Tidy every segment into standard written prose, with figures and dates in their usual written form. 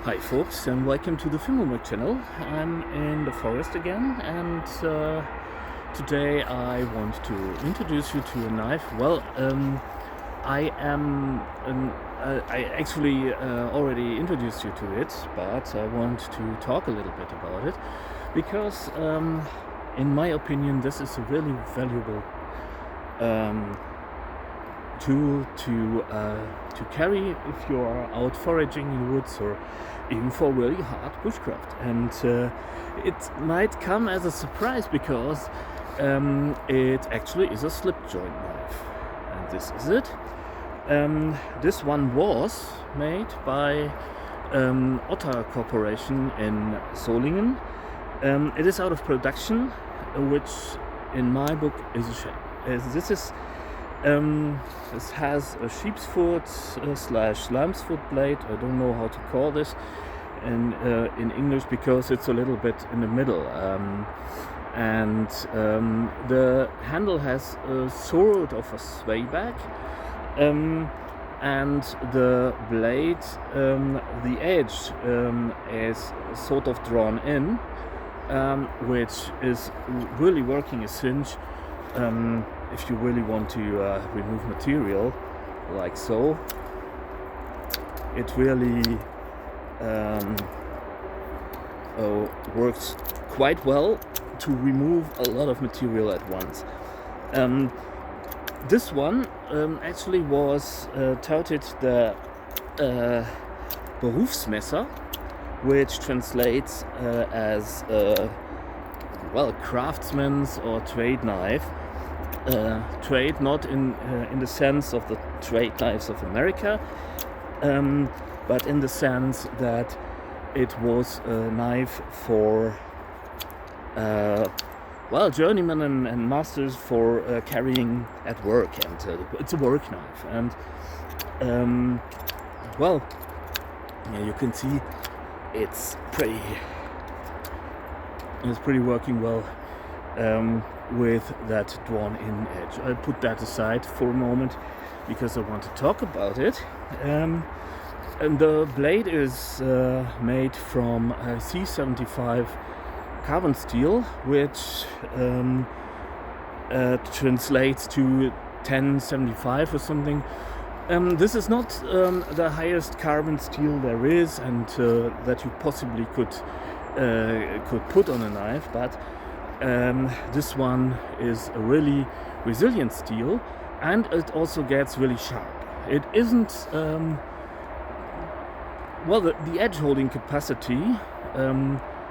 Hi folks, and welcome to the Filmhomework channel. I'm in the forest again, and today I want to introduce you to a knife. I actually already introduced you to it, but I want to talk a little bit about it because in my opinion this is a really valuable tool to carry if you are out foraging in the woods or even for really hard bushcraft. And it might come as a surprise because it actually is a slip joint knife, and this is it. This one was made by Otter Corporation in Solingen. It is out of production, which in my book is a shame. This has a sheep's foot slash lamb's foot blade. I don't know how to call this in English because it's a little bit in the middle. The handle has a sort of a sway back, and the blade, the edge is sort of drawn in, which is really working a cinch. If you really want to remove material like so, it really works quite well to remove a lot of material at once. This one actually was touted the Berufsmesser, which translates as craftsman's or trade knife. Trade not in the sense of the trade knives of America, but in the sense that it was a knife for journeymen and masters for carrying at work, and it's a work knife. And you can see it's pretty working well with that drawn-in edge. I'll put that aside for a moment because I want to talk about it. And the blade is made from C75 carbon steel, which translates to 1075 or something. This is not the highest carbon steel there is, and that you possibly could put on a knife, but this one is a really resilient steel, and it also gets really sharp. It isn't the edge holding capacity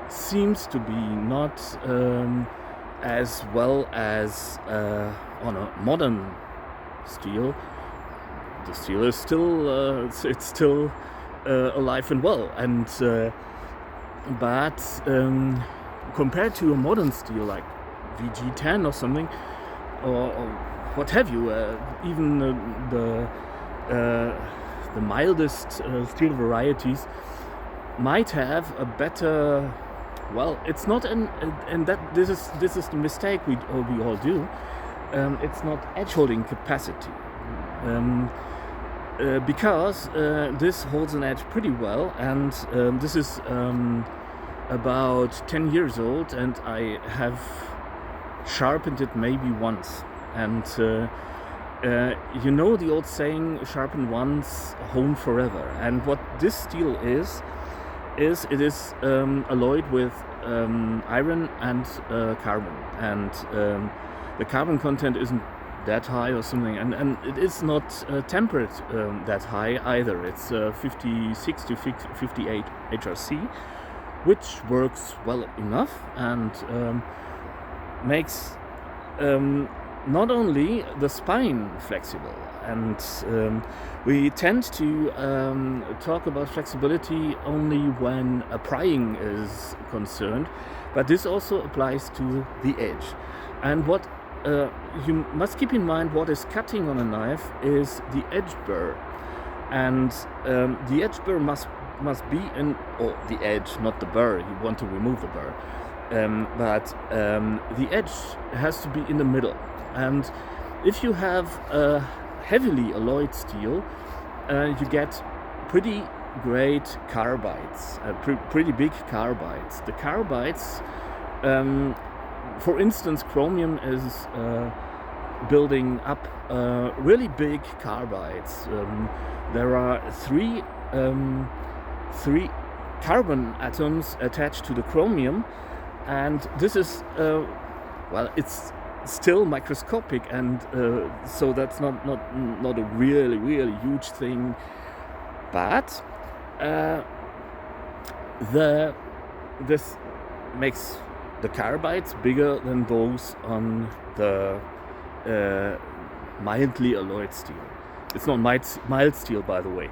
seems to be not as well as on a modern steel. The steel is still it's still alive and well, and but compared to a modern steel like VG10 or something, or what have you, even the mildest steel varieties might have a better. Well, it's not and that this is the mistake we all do. It's not edge holding capacity, because this holds an edge pretty well, and this is about 10 years old, and I have sharpened it maybe once. And you know the old saying, sharpen once, hone forever. And what this steel is it is alloyed with iron and carbon, and the carbon content isn't that high or something, and it is not tempered that high either. It's 56 to 58 HRC, which works well enough and makes not only the spine flexible, and we tend to talk about flexibility only when a prying is concerned, but this also applies to the edge. And what you must keep in mind, what is cutting on a knife is the edge burr, and the edge burr must be the edge, not the burr. You want to remove the burr, but the edge has to be in the middle. And if you have a heavily alloyed steel, you get pretty grade carbides, pretty big carbides. The carbides, for instance, chromium is building up really big carbides. There are three carbon atoms attached to the chromium, and this is well, it's still microscopic, and so that's not a really huge thing, but this makes the carbides bigger than those on the mildly alloyed steel. It's not mild steel, by the way.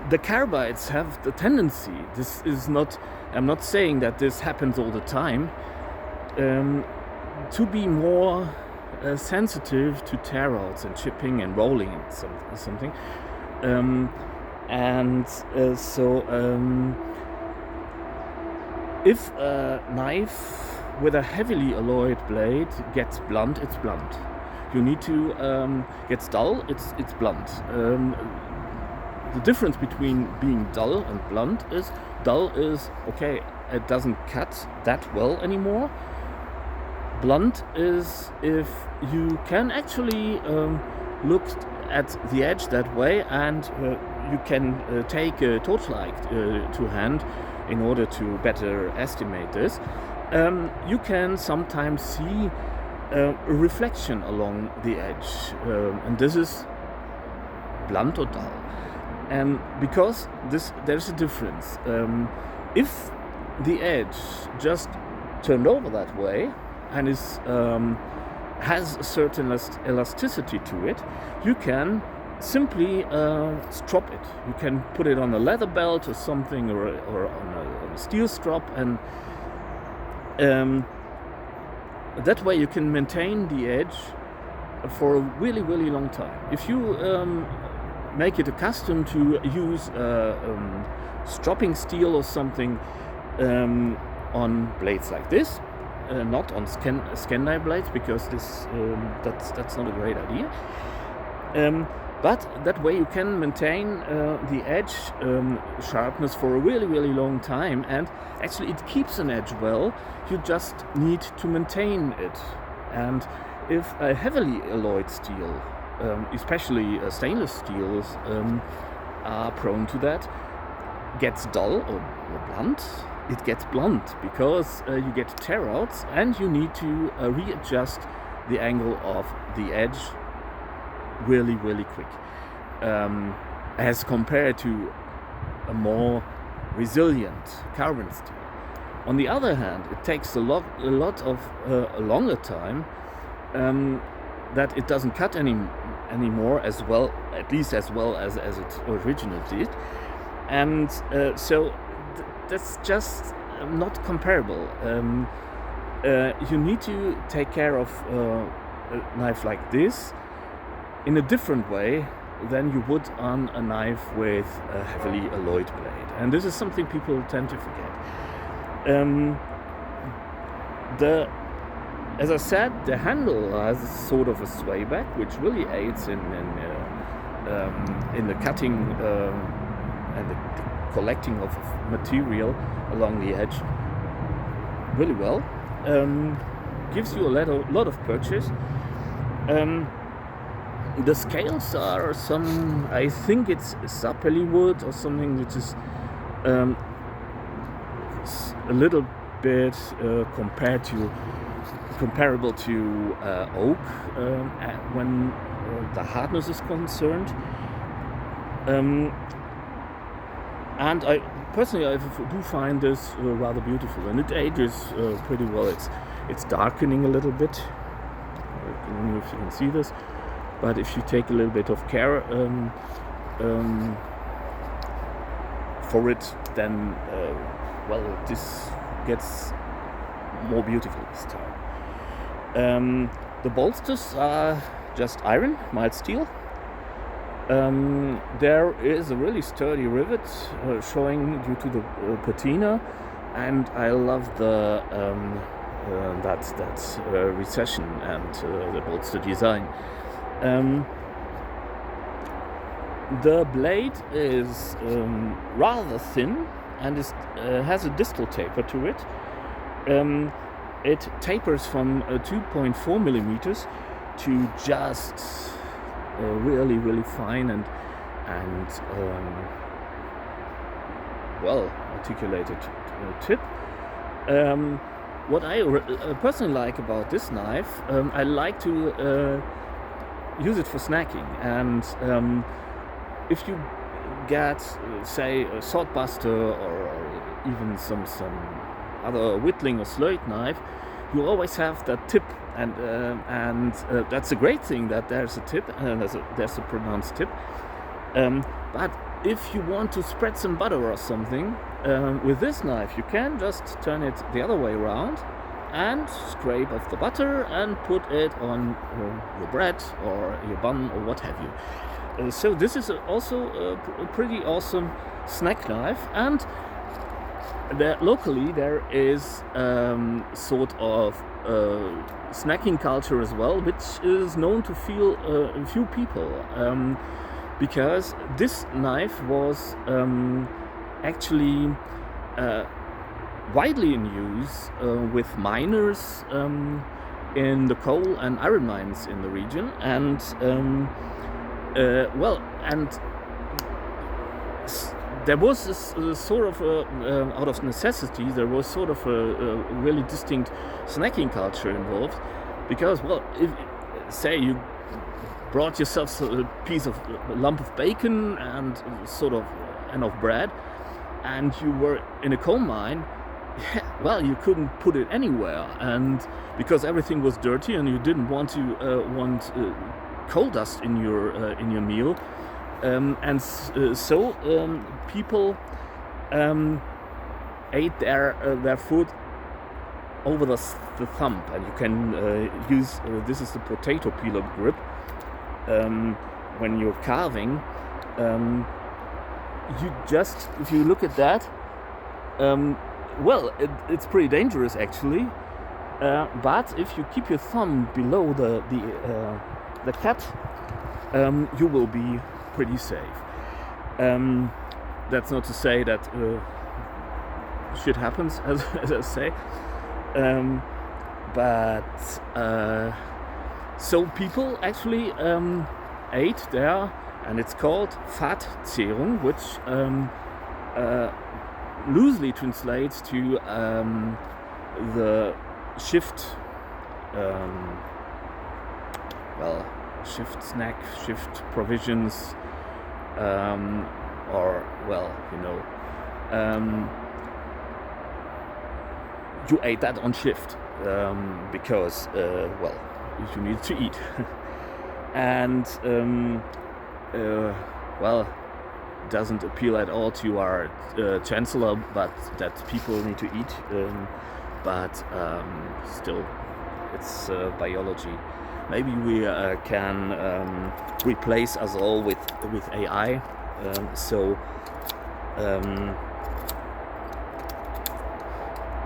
The carbides have the tendency, this is not, I'm not saying that this happens all the time, to be more sensitive to tear outs and chipping and rolling and something. If a knife with a heavily alloyed blade gets blunt, it's blunt. You need to gets dull, it's blunt. The difference between being dull and blunt is, dull is okay, it doesn't cut that well anymore. Blunt is if you can actually look at the edge that way, and you can take a torchlight to hand in order to better estimate this. You can sometimes see a reflection along the edge, and this is blunt or dull. And because there's a difference. If the edge just turned over that way and has a certain elasticity to it, you can simply strop it. You can put it on a leather belt or something, or on a steel strop, and that way you can maintain the edge for a really long time. If you make it a custom to use stropping steel or something on blades like this, not on Scandai blades, because that's not a great idea. But that way you can maintain the edge sharpness for a really long time, and actually it keeps an edge well. You just need to maintain it. And if a heavily alloyed steel, especially stainless steels, are prone to that, gets dull or blunt, it gets blunt because you get tear outs, and you need to readjust the angle of the edge really quick, as compared to a more resilient carbon steel. On the other hand, it takes a lot of a longer time, that it doesn't cut anymore as well, at least as well as it originally did, and so that's just not comparable. You need to take care of a knife like this in a different way than you would on a knife with a heavily alloyed blade, and this is something people tend to forget. As I said, the handle has sort of a sway back, which really aids in the cutting and the collecting of material along the edge really well. Gives you a lot of purchase. The scales are some, I think it's sapelli wood or something, which is a little bit comparable to oak when the hardness is concerned. And I personally do find this rather beautiful, and it ages pretty well. It's darkening a little bit. I don't know if you can see this, but if you take a little bit of care for it, then well, this gets more beautiful this time. The bolsters are just iron, mild steel. There is a really sturdy rivet showing due to the patina, and I love the that recession and the bolster design. The blade is rather thin and has a distal taper to it. It tapers from 2.4 millimeters to just really, really fine and well articulated tip. What I personally like about this knife, I like to use it for snacking, and if you get, say, a swordbuster or even some other whittling or slate knife, you always have that tip, and that's a great thing that there's a tip and there's a pronounced tip. But if you want to spread some butter or something with this knife, you can just turn it the other way around and scrape off the butter and put it on your bread or your bun or what have you. So this is also a pretty awesome snack knife, and locally there is sort of snacking culture as well, which is known to a few people, because this knife was actually widely in use with miners in the coal and iron mines in the region, and there was this sort of out of necessity, there was sort of a really distinct snacking culture involved, because, well, if say you brought yourself a lump of bacon and sort of bread, and you were in a coal mine, well, you couldn't put it anywhere, and because everything was dirty and you didn't want coal dust in your meal, so people ate their food over the thumb, and you can use this is the potato peeler grip when you're carving. If you look at that, well, it's pretty dangerous actually, but if you keep your thumb below the cut, you will be pretty safe. That's not to say that shit happens, as I say, but so people actually ate there, and it's called Fahrtzehrung, which loosely translates to the shift snack, shift provisions, or, well, you ate that on shift, because, well, you need to eat. And, well, doesn't appeal at all to our chancellor, but that people need to eat, but still, it's biology. Maybe we can replace us all with AI.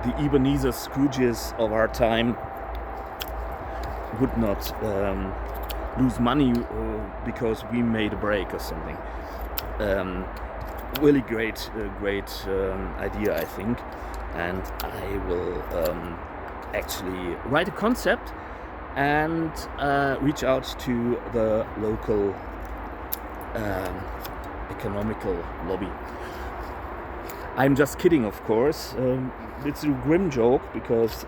The Ebenezer Scrooges of our time would not lose money because we made a break or something. Really great idea, I think, and I will actually write a concept and reach out to the local economical lobby. I'm just kidding, of course. It's a grim joke, because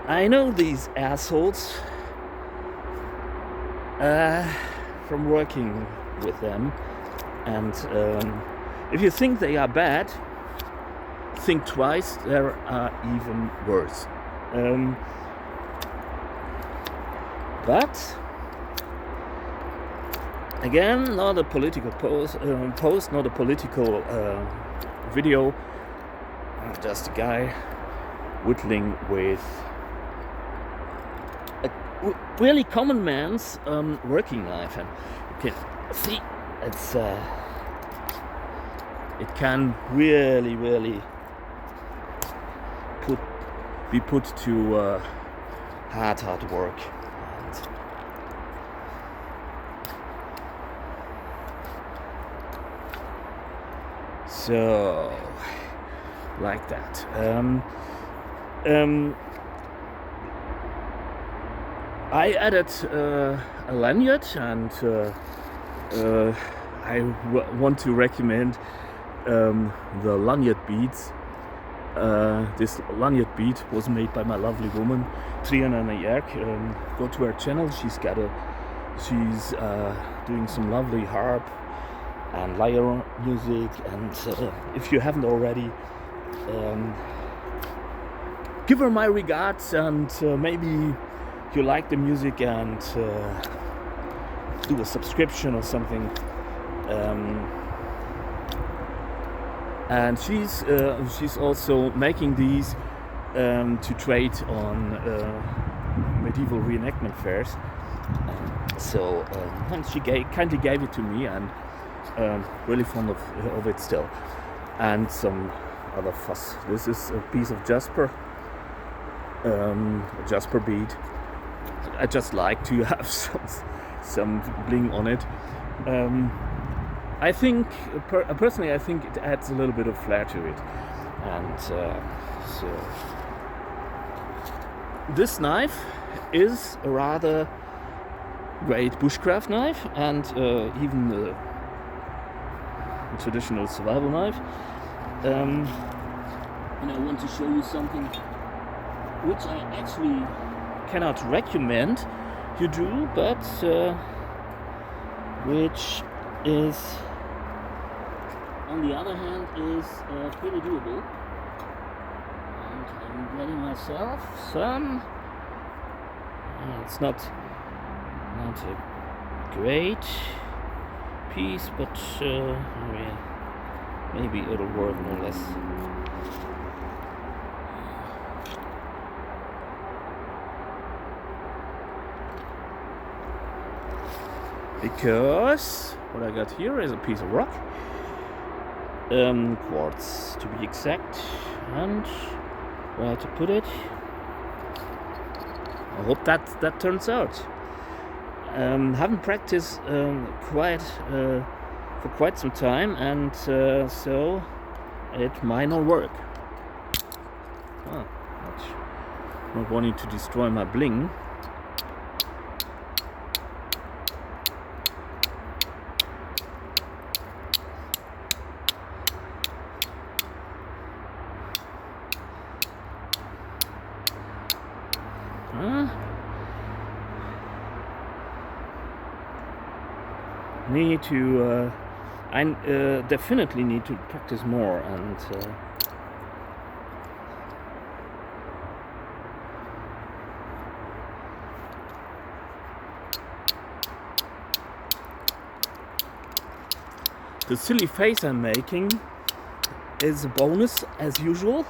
I know these assholes from working with them, and if you think they are bad, think twice. There are even worse. But again, not a political post, not a political video. Just a guy whittling with a really common man's working knife, and you can see it's it can really be put to hard work. And So, like that. I added a lanyard, and I want to recommend the lanyard beads. This lanyard bead was made by my lovely woman, Triana Nayak. Go to her channel. She's doing some lovely harp and lyre music, and if you haven't already, give her my regards, and maybe you like the music, and do a subscription or something. And she's also making these to trade on medieval reenactment fairs. So and she kindly gave it to me, and really fond of it still. And some other fuss. This is a piece of jasper, a jasper bead. I just like to have some bling on it. I think personally, I think it adds a little bit of flair to it. And so this knife is a rather great bushcraft knife, and even a traditional survival knife. And I want to show you something which I actually cannot recommend you do, but which is, on the other hand, is pretty doable. And I'm getting myself some. It's not a great piece, but maybe it'll work more or less. Because what I got here is a piece of rock, quartz to be exact, and where to put it. I hope that turns out. Haven't practiced for quite some time, and so it might not work. Not wanting to destroy my bling. Need to I definitely need to practice more, and the silly face I'm making is a bonus as usual,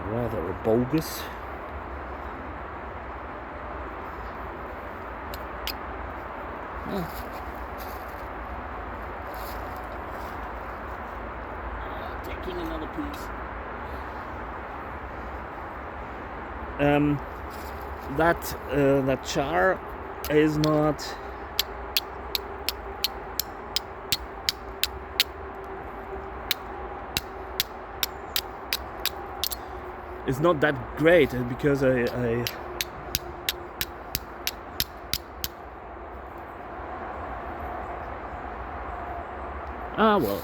rather a bogus. Taking another piece. That char is not that great, because I well.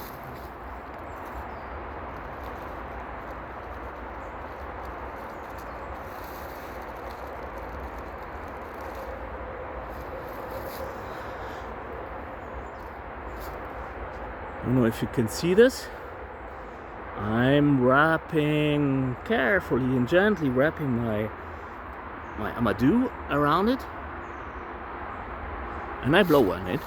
I don't know if you can see this. I'm wrapping carefully and gently wrapping my amadou around it, and I blow on it.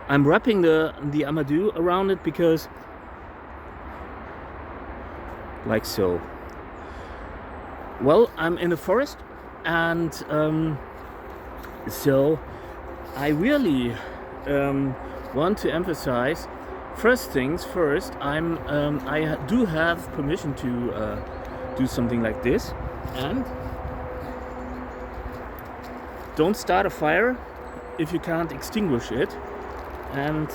I'm wrapping the amadou around it because, like so. Well, I'm in the forest, and so I really want to emphasize first things first, I do have permission to do something like this, and don't start a fire if you can't extinguish it. And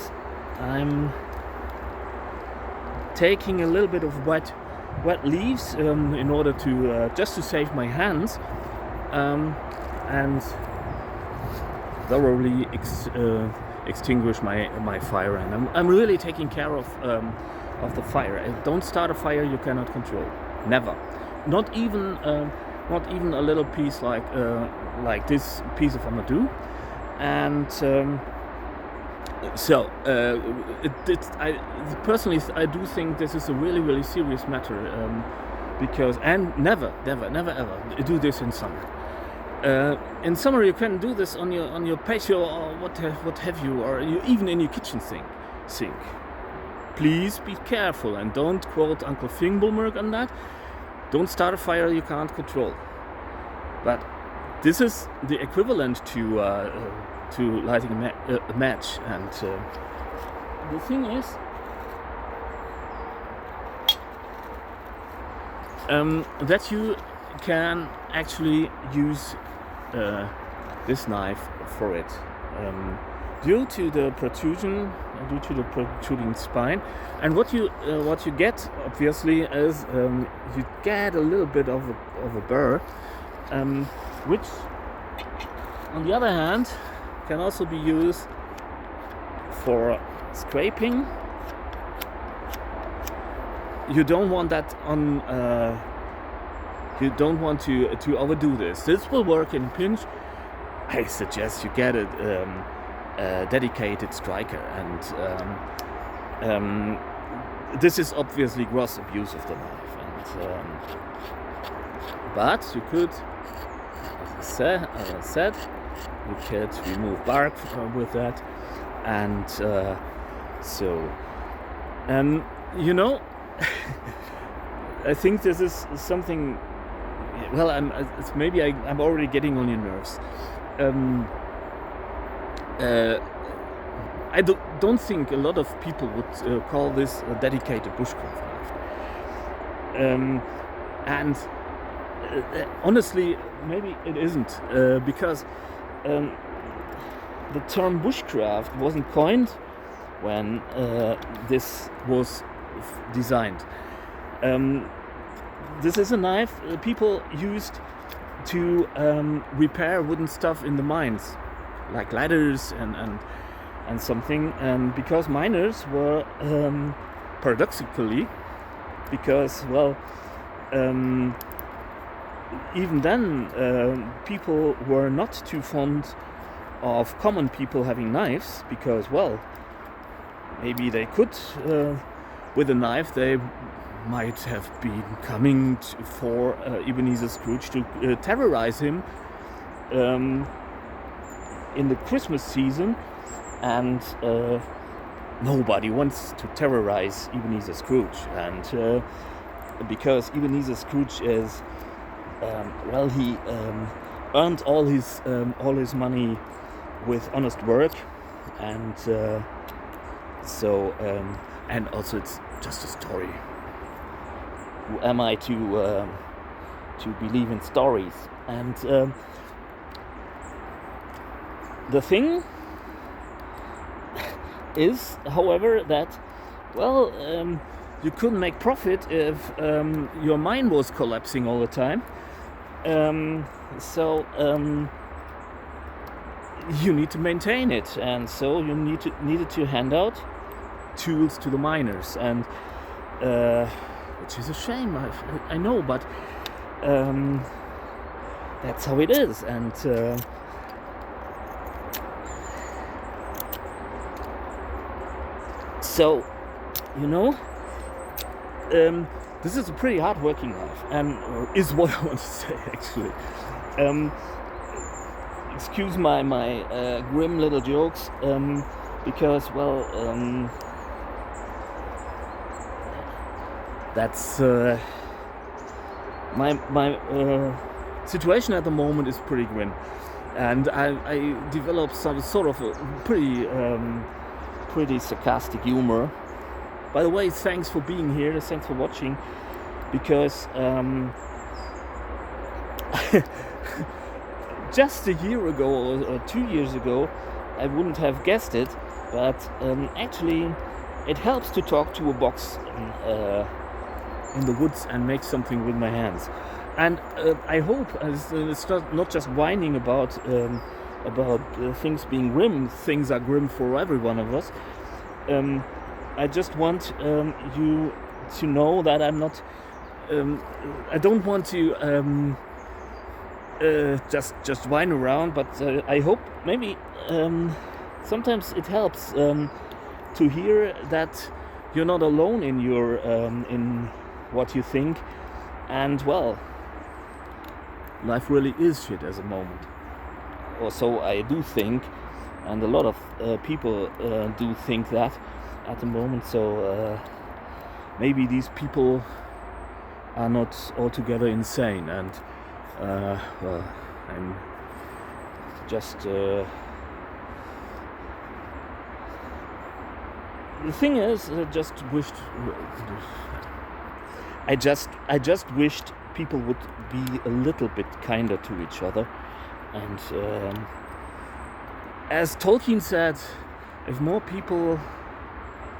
I'm taking a little bit of wet leaves in order to just to save my hands, and thoroughly extinguish my fire. And I'm really taking care of the fire. Don't start a fire you cannot control. Never. Not even a little piece like this piece of Amadou. And personally, I do think this is a really serious matter, because never ever do this in summer. In summer, you can do this on your patio or what have you, or even in your kitchen sink. Please be careful and don't quote Uncle Fingelberg on that. Don't start a fire you can't control. But this is the equivalent to lighting a match, and the thing is, that you can actually use this knife for it, due to the protruding spine. And what you get obviously is you get a little bit of a burr, which on the other hand can also be used for scraping. You don't want that on. You don't want to overdo this. This will work in a pinch. I suggest you get a dedicated striker, and this is obviously gross abuse of the knife. And but you could, as I said, you could remove bark with that, and I think this is something. Well, I'm already getting on your nerves. I don't think a lot of people would call this a dedicated bushcraft knife, and honestly, maybe it isn't, because the term bushcraft wasn't coined when this was designed. This is a knife people used to repair wooden stuff in the mines, like ladders and something. And because miners were, paradoxically, because even then people were not too fond of common people having knives, because maybe they could with a knife they might have been coming for Ebenezer Scrooge to terrorize him in the Christmas season, and nobody wants to terrorize Ebenezer Scrooge. And because Ebenezer Scrooge is he earned all his money with honest work, and and also it's just a story. Who am I to believe in stories? And the thing is, however, that you couldn't make profit if your mine was collapsing all the time. You need to maintain it, and so you needed to hand out tools to the miners, and which is a shame, I know, but that's how it is. And this is a pretty hard-working life, and is what I want to say, actually. Excuse my grim little jokes, because that's my situation at the moment is pretty grim, and I developed some sort of a pretty sarcastic humor By the way, thanks for being here, thanks for watching, because just a year ago or 2 years ago, I wouldn't have guessed it, but actually it helps to talk to a box in the woods and make something with my hands. And I hope it's not just whining about things being grim. Things are grim for every one of us. I just want you to know that I'm not. I don't want to just whine around, but I hope maybe sometimes it helps to hear that you're not alone in your in what you think, and well, life really is shit at the moment, or so I do think, and a lot of people do think that at the moment. So maybe these people are not altogether insane, and well, I'm just the thing is, I just wished people would be a little bit kinder to each other. And as Tolkien said, if more people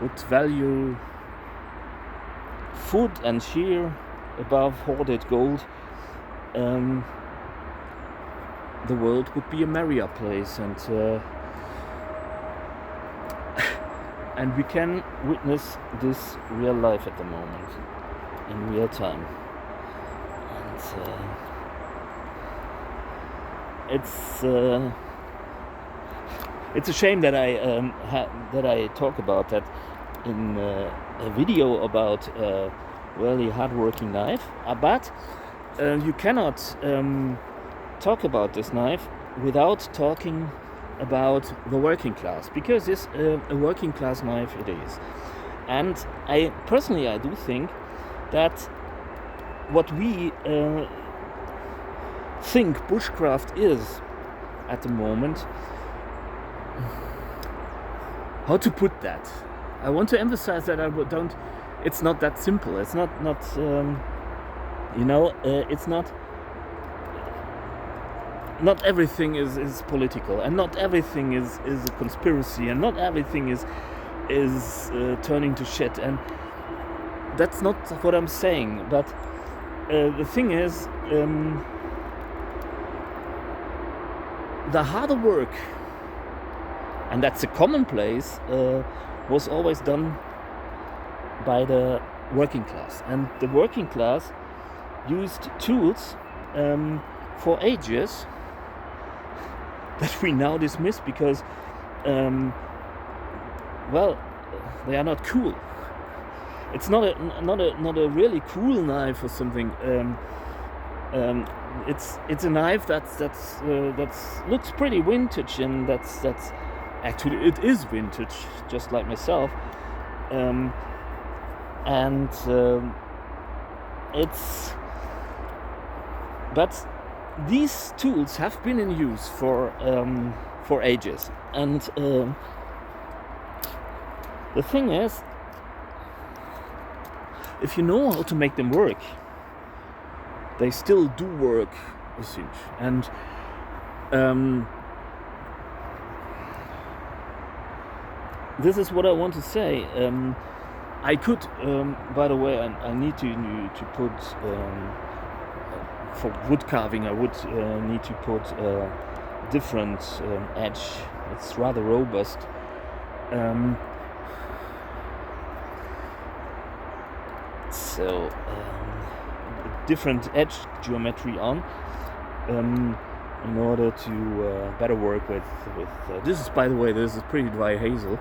would value food and cheer above hoarded gold, the world would be a merrier place. And we can witness this real life at the moment, in real time. And it's a shame that I talk about that in a video about really hard-working knife. But you cannot talk about this knife without talking about the working class, because it's a working class knife it is. And I do think that what we think bushcraft is at the moment, how to put that? I want to emphasize that it's not that simple. It's not it's not everything is political, and not everything is a conspiracy, and not everything is turning to shit. And that's not what I'm saying. But the thing is, the harder work, and that's a commonplace, was always done by the working class. And the working class used tools for ages that we now dismiss because, well, they are not cool. It's not a really cool knife or something. It's a knife that's looks pretty vintage, and that's actually it is vintage, just like myself. But these tools have been in use for ages, and the thing is, if you know how to make them work, they still do work, and this is what I want to say. I could, by the way, I need to put. For wood carving, I would need to put a different edge. It's rather robust. So different edge geometry on, in order to better work with this is, by the way, this is pretty dry hazel,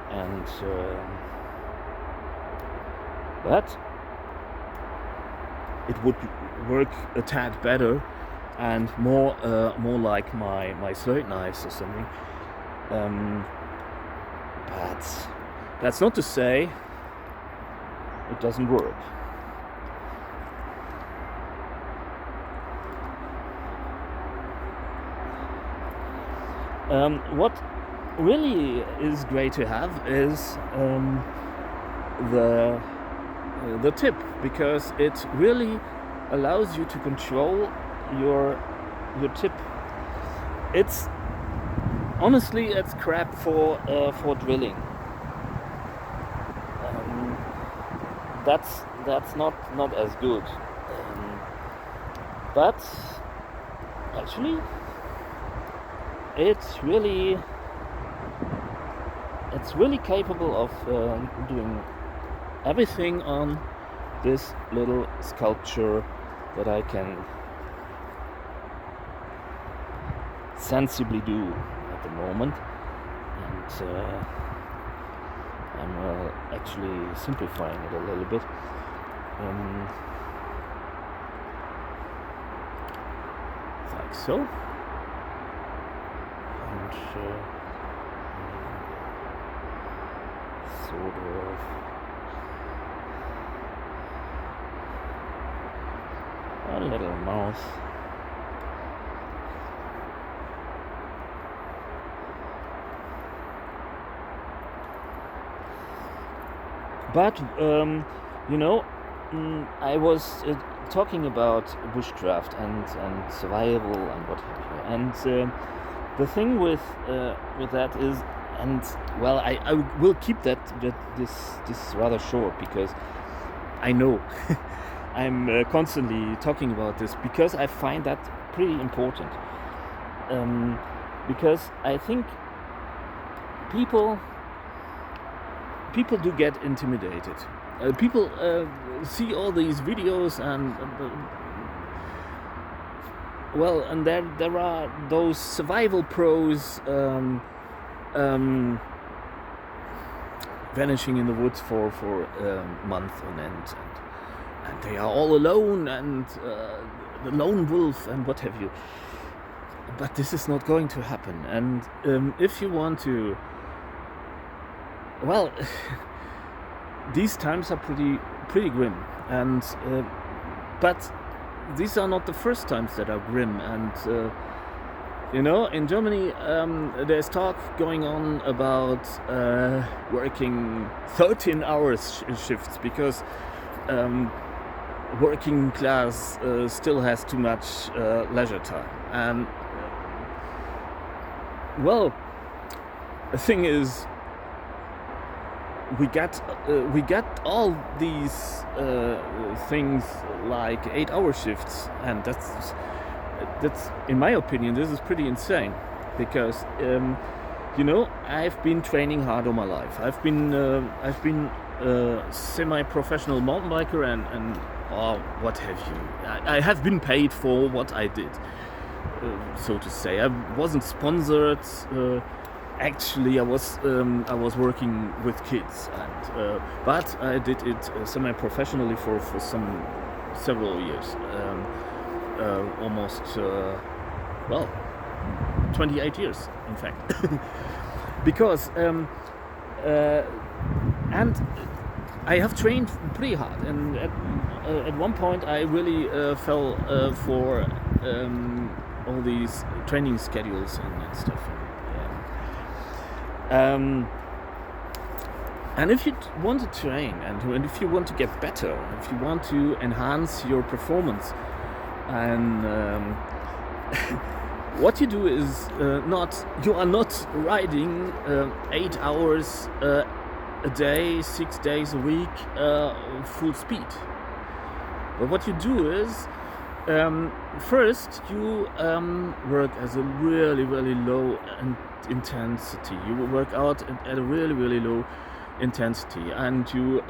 and but it would work a tad better and more like my slate knives or something. But that's not to say it doesn't work. What really is great to have is the tip, because it really allows you to control your tip. It's honestly, it's crap for drilling. That's not as good. But actually, it's really capable of doing everything on this little sculpture that I can sensibly do at the moment, and I'm actually simplifying it a little bit. Like so, and sort of a little mouth. But I was talking about bushcraft and survival and what have you. And the thing with that is, and well, I will keep this rather short, because I know I'm constantly talking about this, because I find that pretty important. Because I think people do get intimidated. People see all these videos, and well, and there are those survival pros vanishing in the woods for months on end, and they are all alone, and the lone wolf and what have you. But this is not going to happen. And if you want to, well, these times are pretty grim, and but these are not the first times that are grim. And in Germany there's talk going on about working 13 hours shifts, because working class still has too much leisure time. And well, the thing is, we get all these things like 8-hour shifts, and that's in my opinion, this is pretty insane, because I've been training hard all my life. I've been semi-professional mountain biker, and what have you. I have been paid for what I did, so to say. I wasn't sponsored. Actually, I was working with kids, and but I did it semi-professionally for several years, almost 28 years, in fact, because and I have trained pretty hard, and at one point I really fell for all these training schedules and stuff. And if you want to train, and if you want to get better, if you want to enhance your performance, and what you do is you are not riding 8 hours a day, 6 days a week, full speed. But what you do is, first you work as a really, really low intensity. You work out at a really, really low intensity, and you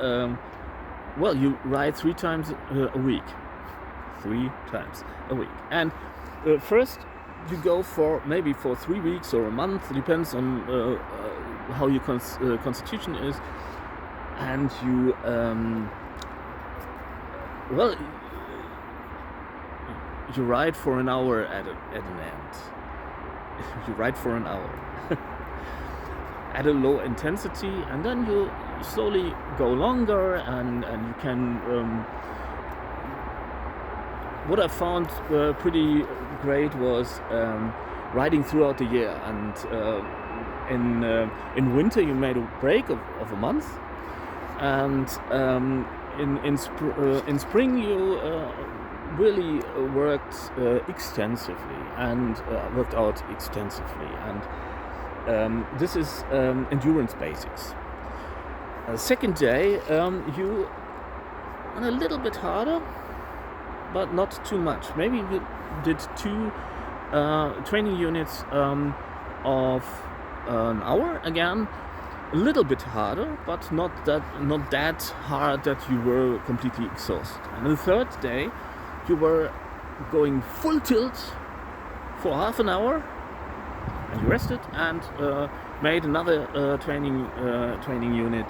you ride 3 times a week. 3 times a week. And first you go for maybe for 3 weeks or a month, depends on how your constitution is, and you you ride for an hour at an end. You ride for an hour at a low intensity, and then you slowly go longer, and you can what I found pretty great was riding throughout the year. And in winter you made a break of a month, and in spring you really worked out extensively, and this is endurance basics. Second day you went a little bit harder, but not too much. Maybe you did 2 training units of an hour again, a little bit harder, but not that hard that you were completely exhausted. And the third day you were going full tilt for half an hour, and you rested and made another training unit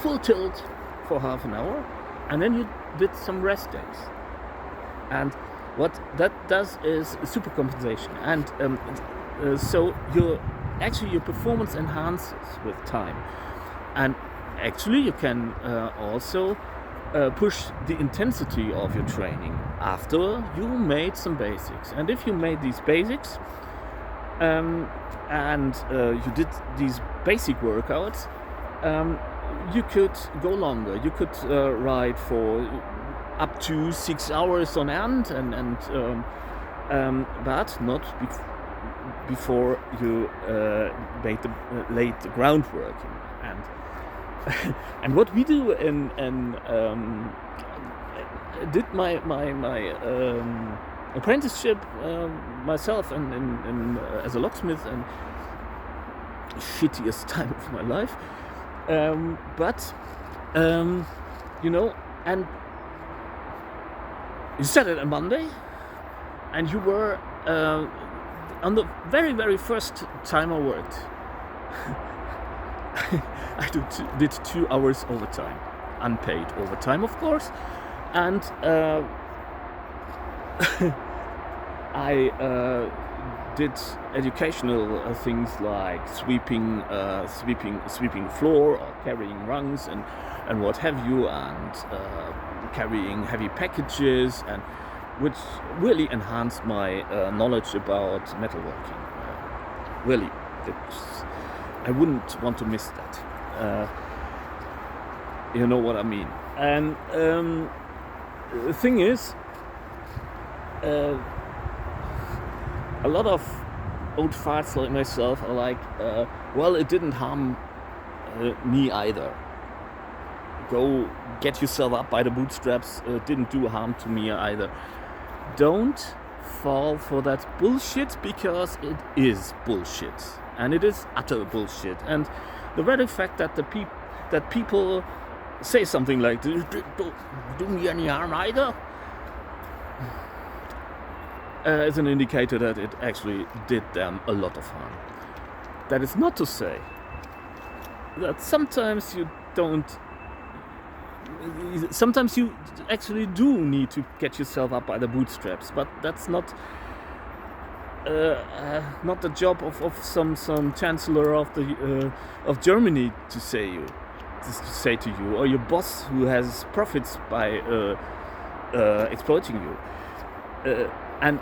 full tilt for half an hour, and then you did some rest days. And what that does is super compensation, and so your performance enhances with time. And actually you can also push the intensity of your training after you made some basics. And if you made these basics and you did these basic workouts, you could go longer. You could ride for up to 6 hours on end, but not before you laid the groundwork. And what we do did my apprenticeship myself and as a locksmith, and shittiest time of my life, but and you started on Monday, and you were on the very, very first time I worked. I did 2 hours overtime, unpaid overtime, of course, and I did educational things like sweeping the floor, or carrying rungs and what have you, and carrying heavy packages, and which really enhanced my knowledge about metalworking. Really, I wouldn't want to miss that. You know what I mean. And the thing is, a lot of old farts like myself are like, well, it didn't harm me either. Go get yourself up by the bootstraps. Didn't do harm to me either. Don't fall for that bullshit, because it is bullshit, and it is utter bullshit. And the very fact that people say something like, "Do me any harm either," is an indicator that it actually did them a lot of harm. That is not to say that sometimes you don't. Sometimes you actually do need to get yourself up by the bootstraps, but that's not the job of some chancellor of Germany to say to you, or your boss who has profits by exploiting you. And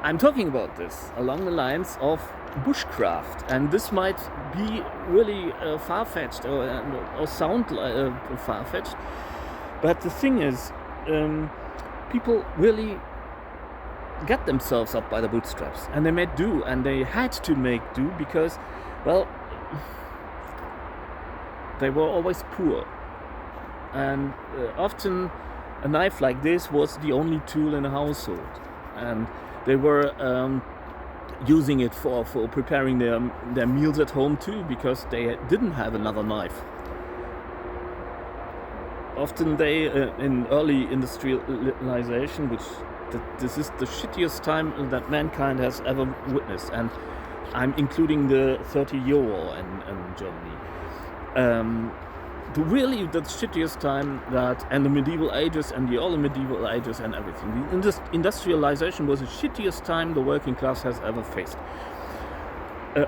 I'm talking about this along the lines of bushcraft, and this might be really far-fetched or sound far-fetched, but the thing is, people really get themselves up by the bootstraps, and they made do, and they had to make do because, well, they were always poor, and often a knife like this was the only tool in the household, and they were using it for preparing their meals at home too, because they didn't have another knife. Often they, in early industrialization, this is the shittiest time that mankind has ever witnessed, and I'm including the 30-year war in Germany. The shittiest time and the medieval ages and the early medieval ages and everything. The industrialization was the shittiest time the working class has ever faced.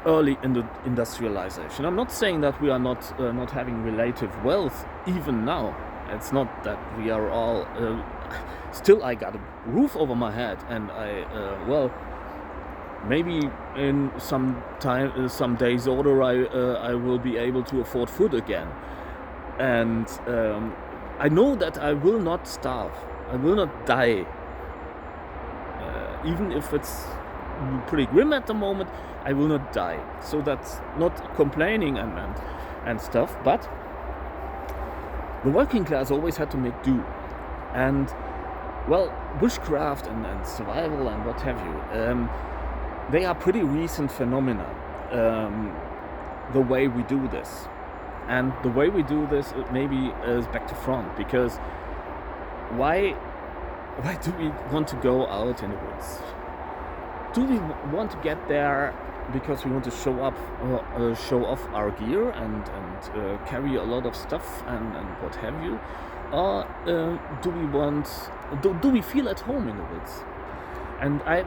Early in the industrialization. I'm not saying that we are not having relative wealth even now. It's not that we are all. Still, I got a roof over my head, and maybe in some days order I will be able to afford food again. and I know that I will not starve. I will not die. Even if it's pretty grim at the moment, I will not die. So that's not complaining and stuff, but the working class always had to make do. And well, bushcraft and survival and what have you, they are pretty recent phenomena, the way we do this. And the way we do this maybe is back to front, because why do we want to go out in the woods? Do we want to get there because we want to show off our gear and carry a lot of stuff and what have you? Or do we feel at home in the woods? And I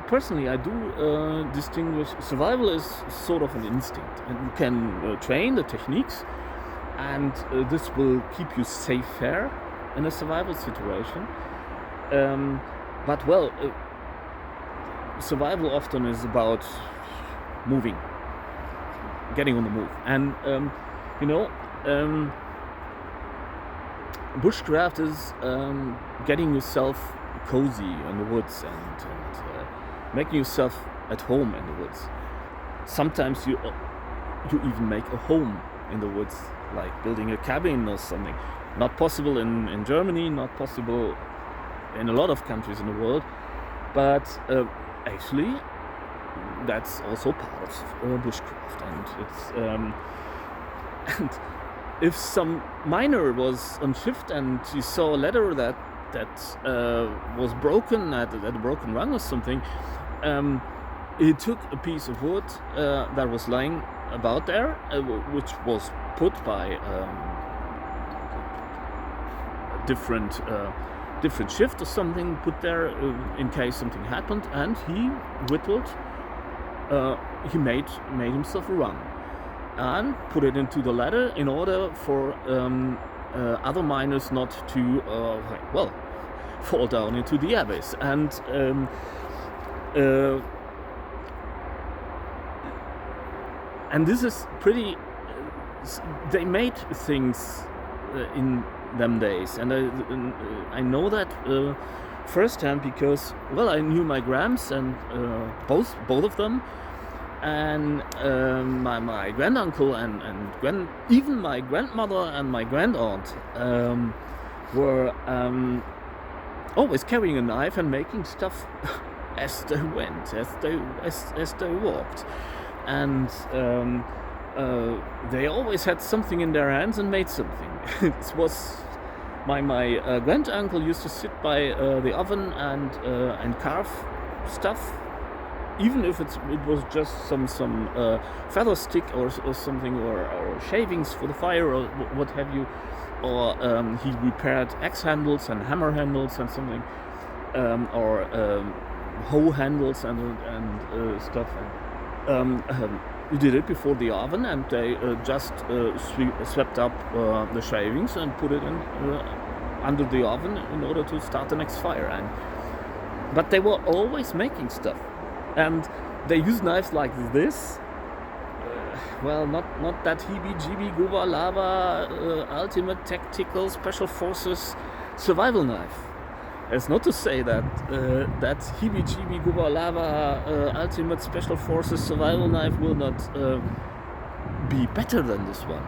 do distinguish. Survival is sort of an instinct, and you can train the techniques, and this will keep you safer in a survival situation. But well, survival often is about moving, getting on the move, and bushcraft is getting yourself cozy in the woods and making yourself at home in the woods. Sometimes you even make a home in the woods, like building a cabin or something. Not possible in Germany, not possible in a lot of countries in the world, but actually that's also part of bushcraft. And it's and if some miner was on shift and he saw a ladder that was broken at a broken rung or something, he took a piece of wood that was lying about there, which was put by a different shift or something, put there in case something happened, and he whittled. He made himself a rung and put it into the ladder in order for other miners not to fall down into the abyss. And this is pretty. They made things in them days, and I know that firsthand because I knew my grams and both of them, and my granduncle and even my grandmother and my grandaunt were always carrying a knife and making stuff as they went, as they walked, and they always had something in their hands and made something. It was my granduncle used to sit by the oven and carve stuff, even if it was just some feather stick or something, or shavings for the fire or what have you, or he repaired axe handles and hammer handles and something, or hoe handles and stuff. We did it before the oven, and they just swept up the shavings and put it in under the oven in order to start the next fire. But they were always making stuff, and they use knives like this. Not that heebie-jeebie guava lava ultimate tactical special forces survival knife. It's not to say that that heebie-jeebie guava lava ultimate special forces survival knife will not be better than this one.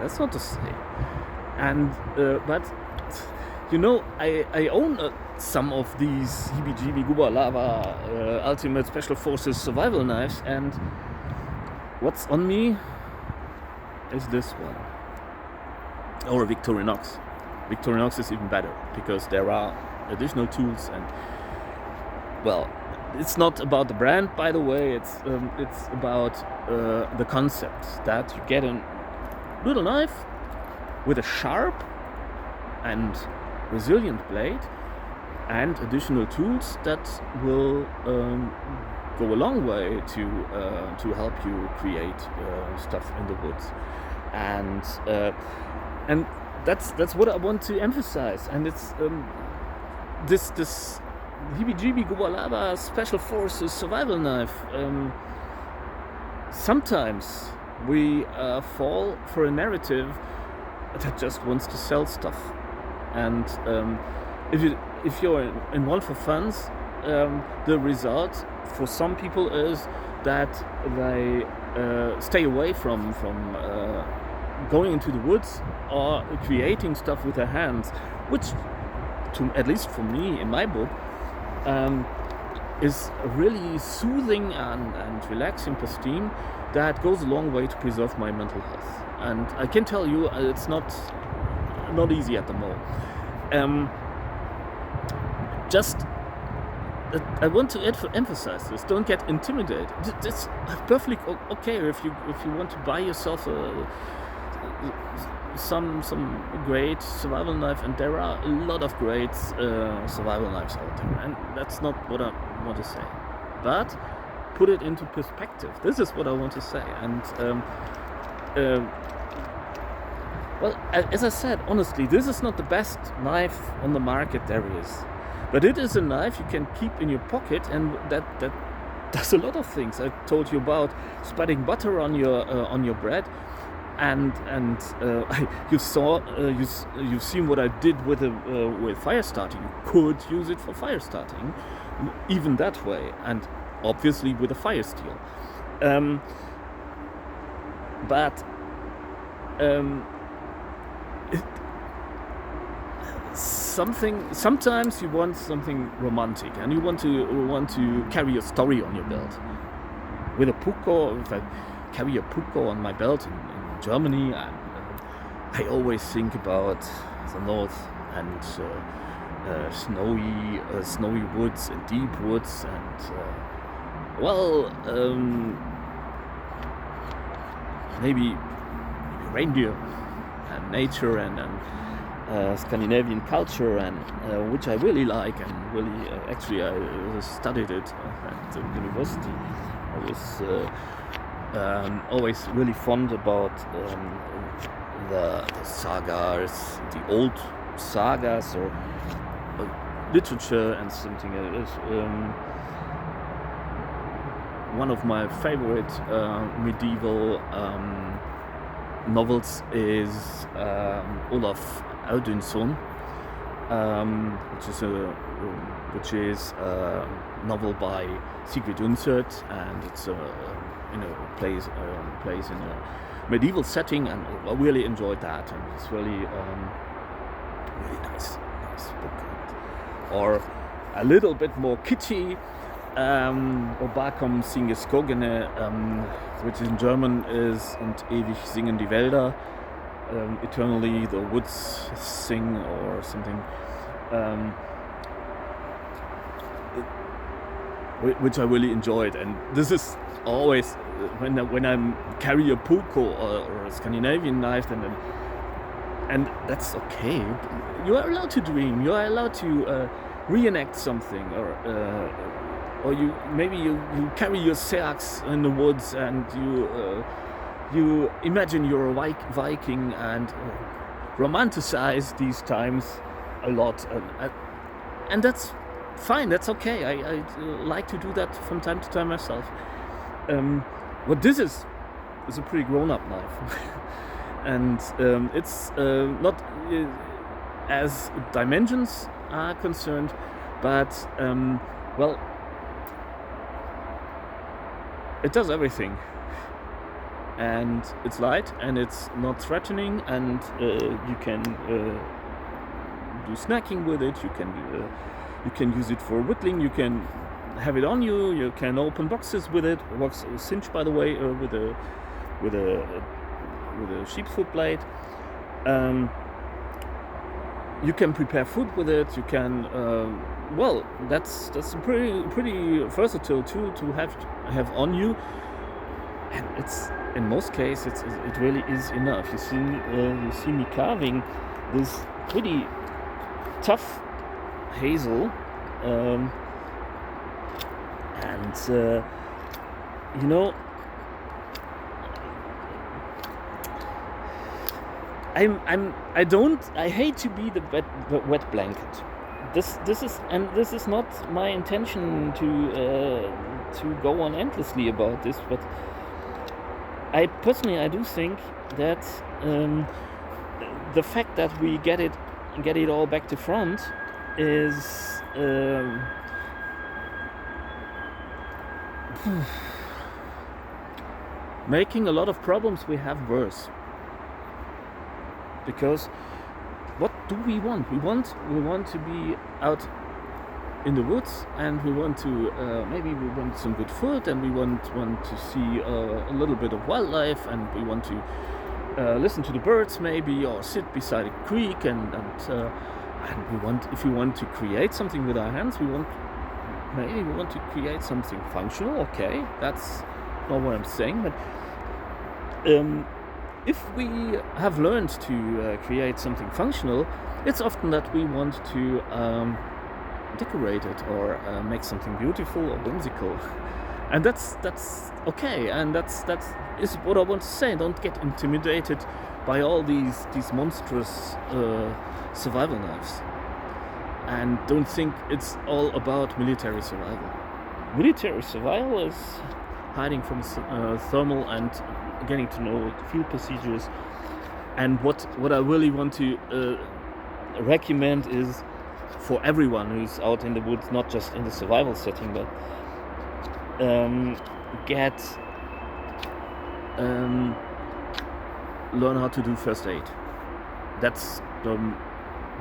That's not to say. And but I own some of these heebie-jeebie guava lava ultimate special forces survival knives, and what's on me is this one, or a Victorinox. Victorinox is even better because there are additional tools, and it's not about the brand, by the way. It's about the concept that you get a little knife with a sharp and resilient blade and additional tools that will go a long way to help you create stuff in the woods, and that's what I want to emphasize. And it's this heebie-jeebie guava lava special forces survival knife. Sometimes we fall for a narrative that just wants to sell stuff. And if you're in one for funds, the result for some people is that they stay away from going into the woods or creating stuff with their hands, which, at least for me in my book, is a really soothing and relaxing pastime that goes a long way to preserve my mental health. And I can tell you, it's not easy at the moment. Just I want to emphasize this. Don't get intimidated. It's perfectly okay if you want to buy yourself some great survival knife, and there are a lot of great survival knives out there, and that's not what I want to say. But put it into perspective. This is what I want to say. And well, as I said, honestly, this is not the best knife on the market there is. But it is a knife you can keep in your pocket, and that does a lot of things. I told you about spreading butter on your bread, and you've seen what I did with fire starting. You could use it for fire starting, even that way, and obviously with a fire steel. Sometimes you want something romantic, and you want to carry a story on your belt. With a Puko, if I carry a Puko on my belt in Germany, and I always think about the north and snowy woods and deep woods, and maybe reindeer and nature and Scandinavian culture, and which I really like, and really actually I studied it at the university. I was always really fond about the sagas, the old sagas, or literature, and something. One of my favorite medieval novels is Olaf Audunson, which is a novel by Sigrid Undset, and it's plays in a medieval setting, and I really enjoyed that, and it's really nice book. Or a little bit more kitschy, Obakom Singeskogene, which in German is "Und ewig singen die Wälder," eternally the woods sing, or something, which I really enjoyed. And this is always when I carry a Puko or a Scandinavian knife, and that's okay. You are allowed to dream. You are allowed to reenact something, or you carry your seax in the woods, and you imagine you're a Viking, and romanticize these times a lot, and that's fine. That's okay. I like to do that from time to time myself. What this is a pretty grown-up knife, and it's not as dimensions are concerned, but it does everything, and it's light, and it's not threatening, and you can do snacking with it. You can use it for whittling. You can have it on you. You can open boxes with it. It works cinch, by the way, with a sheep's blade. You can prepare food with it. You can that's a pretty versatile tool to have on you, and it's in most cases it really is enough. You see me carving this pretty tough hazel, and I hate to be the wet blanket. This is not my intention to go on endlessly about this, but I do think that the fact that we get it all back to front is making a lot of problems we have worse. Because what do we want? We want to be out in the woods, and we want to maybe we want some good food, and we want to see a little bit of wildlife, and we want to listen to the birds maybe, or sit beside a creek, and we want, if we want to create something with our hands, we want to create something functional. Okay, that's not what I'm saying, but if we have learned to create something functional, it's often that we want to decorate it, or make something beautiful or whimsical, and that's okay, and that's is what I want to say. Don't get intimidated by all these monstrous survival knives, and don't think it's all about military survival. Military survival is hiding from thermal and getting to know field procedures. And what I really want to recommend is, for everyone who's out in the woods, not just in the survival setting, but learn how to do first aid. That's the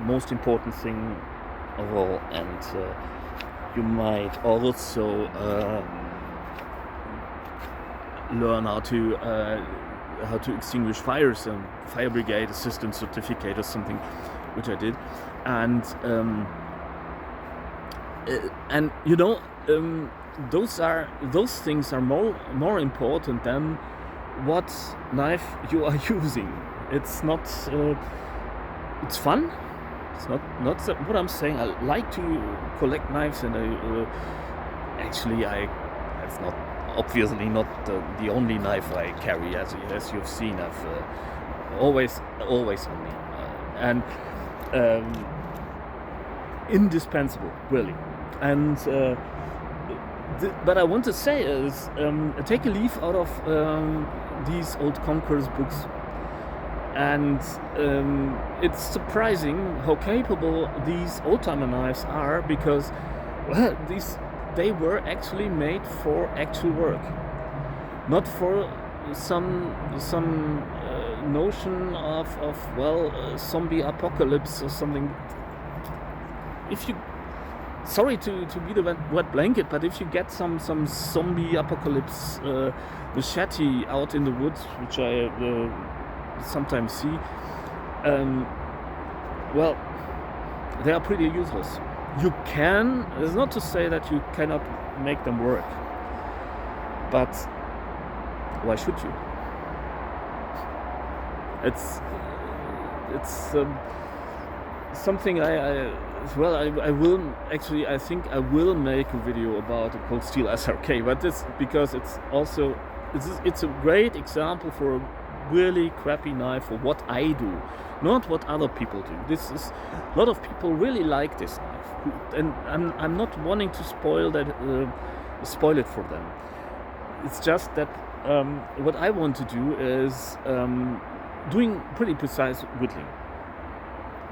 most important thing of all. And you might also learn how to extinguish fires, and fire brigade assistant certificate or something, which I did. And those things are more important than what knife you are using. It's not. It's fun. It's not what I'm saying. I like to collect knives, and it's not obviously not the only knife I carry. As you've seen, I've always on me, and indispensable, really. And but I want to say is, take a leaf out of these old conquerors books, and it's surprising how capable these old-timer knives are, because they were actually made for actual work, not for some notion of zombie apocalypse or something. If you, sorry to be the wet blanket, but if you get some zombie apocalypse machete out in the woods, which I sometimes see, they are pretty useless. It's not to say that you cannot make them work, but why should you? It's something I think I will make a video about a cold steel SRK, but this because it's a great example for a really crappy knife for what I do, not what other people do. A lot of people really like this knife, and I'm not wanting to spoil it for them. It's just that what I want to do is doing pretty precise whittling.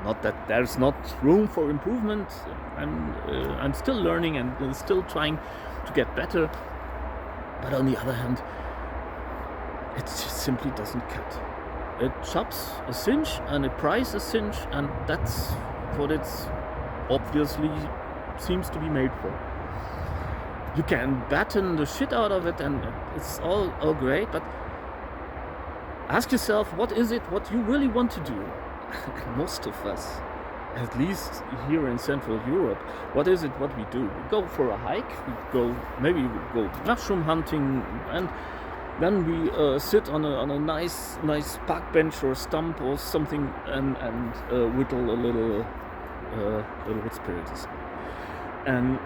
Not that there's not room for improvement. I'm still learning and still trying to get better. But on the other hand, it just simply doesn't cut. It chops a cinch and it pries a cinch, and that's what it's obviously seems to be made for. You can batten the shit out of it, and it's all great, but ask yourself, what is it what you really want to do? Most of us, at least here in Central Europe, what is it what we do? We go for a hike, maybe we go mushroom hunting, and then we sit on a nice park bench or stump or something, and whittle a little wood spiritus. And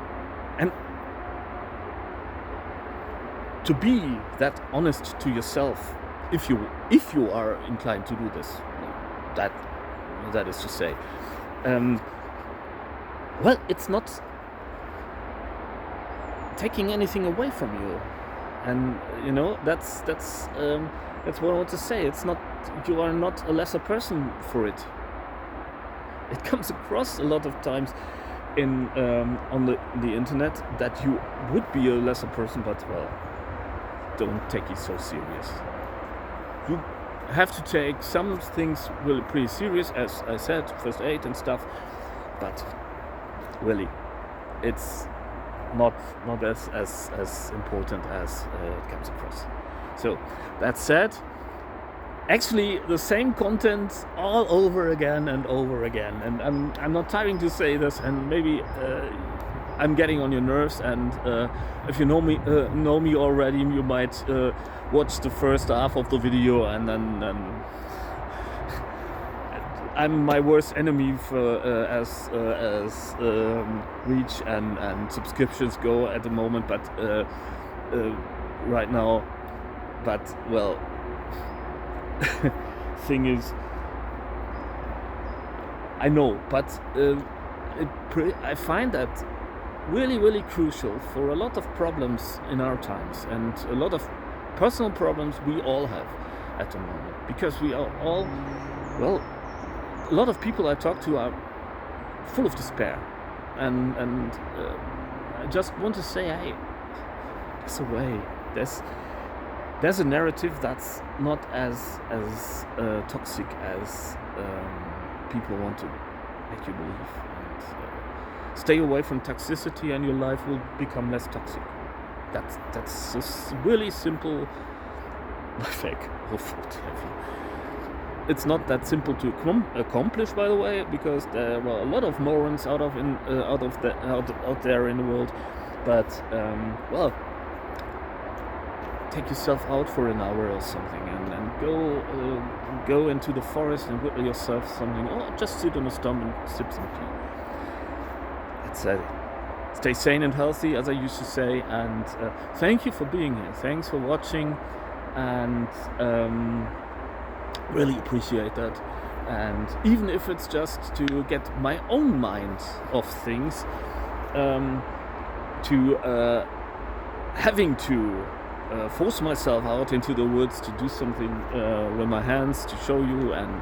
to be that honest to yourself, if you are inclined to do this, that is to say, it's not taking anything away from you, and that's what I want to say. It's not you are not a lesser person for it. It comes across a lot of times in on the internet that you would be a lesser person, but well, don't take it so serious. You have to take some things really pretty serious, as I said, first aid and stuff, but really, it's not as important as it comes across. So that said, actually the same content all over again and over again, and I'm not tiring to say this, and maybe I'm getting on your nerves, and if you know me already, you might watch the first half of the video, and then I'm my worst enemy for as reach and subscriptions go at the moment, but right now. But well, thing is, I know, but I find that really crucial for a lot of problems in our times, and a lot of personal problems we all have at the moment, because we are all, well, a lot of people I talk to are full of despair, and I just want to say, hey, there's a way. There's a narrative that's not as toxic as people want to make you believe. And stay away from toxicity, and your life will become less toxic. That's a really simple life hack. It's not that simple to accomplish, by the way, because there are a lot of morons out there in the world. But well, take yourself out for an hour or something, and go into the forest and whittle yourself something, or just sit on a stump and sip some tea. That's it. Stay sane and healthy, as I used to say, and thank you for being here. Thanks for watching, and really appreciate that. And even if it's just to get my own mind off things, to having to force myself out into the woods to do something with my hands, to show you, and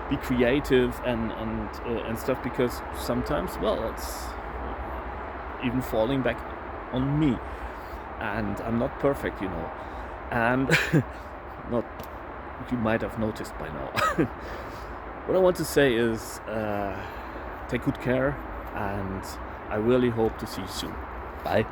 be creative and stuff, because sometimes, well, it's even falling back on me, and I'm not perfect, and not, you might have noticed by now. What I want to say is, take good care, and I really hope to see you soon. Bye.